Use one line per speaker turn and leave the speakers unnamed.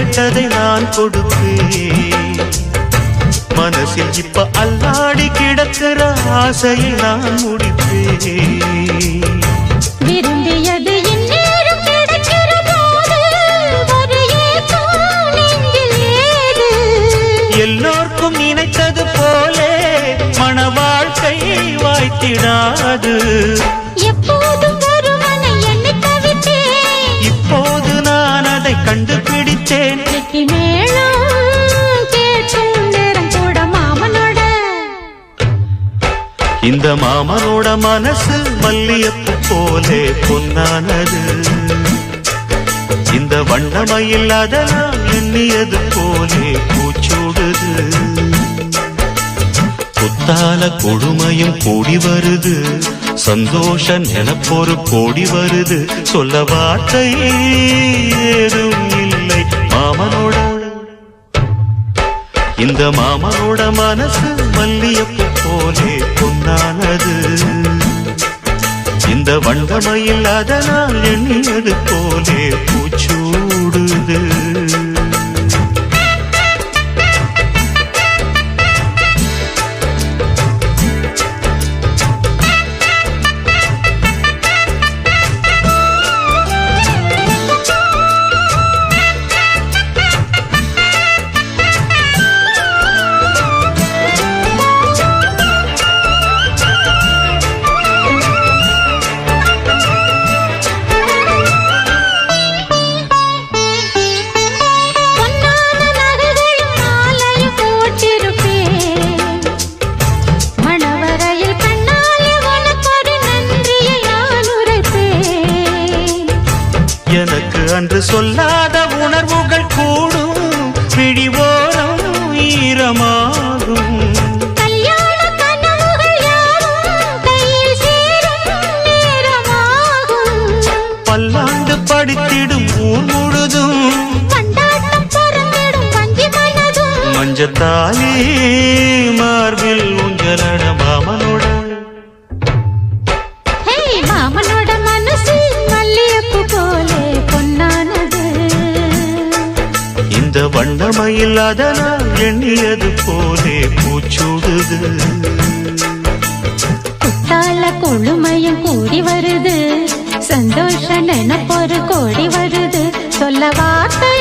கேட்டதை நான் கொடுப்பேன். மனசில் இப்ப அல்லாடி கிடக்கிற ஆசையை நான் முடிப்பேன்.
விரும்பியது இந்நேரம் கிடைக்கிற போது ஒரு ஏக்கம் நெஞ்சில் ஏது?
எல்லோர்க்கும் நினைத்தது போலே மன வாழ்க்கை வாய்த்திடாது.
எப்போதும் ஒருவனை எண்ணி தவித்தேன்,
இப்போது நான் அதை கண்டுபிடித்தேன்.
கெட்டி மேளம் கேட்கும் நேரம் கூட மாமனோட.
இந்த மாமனோட மனசு மல்லியப்பு போலே பொன்னானது. இந்த வண்ணமயில் அதெல்லாம் எண்ணியது போலே பூச்சூடுது. புத்தால கொடுமையும் கூடி வருது, சந்தோஷ நினைப்பொரு கோடி வருது. சொல்ல வார்த்தை ஏதும் இல்லை மாமனோட. இந்த மாமனோட மனசு மல்லியப்பு போலே பொன்னானது. இந்த வண்டமையில் அதனால் எண்ணியது போலே பூச்சூடுது. எனக்கு அன்று சொல்லாத உணர்வுகள் கூடும், பிடிவோரம் ஈரமாகும்.
கல்யாண கனவுகள் யாவும் கையில் சேரும் நேரமாகும்.
பல்லாண்டு படித்திடும் ஊர் முழுதும்
பண்டாட்டம் பறந்திடும் வஞ்சி மனதும்.
மஞ்சத்தாலி மார்பில் ஊஞ்சலட மாமனோட.
மாமனோட மனசு மல்லியப்பு போலே பொன்னானது.
இந்த வண்ணமயில் அதனால் எண்ணியது போலே பூச்சூடுது.
குத்தால கொழுமையும் கூடி வருது, சந்தோஷ நினைப்பொரு கோடி வருது. சொல்ல வார்த்தை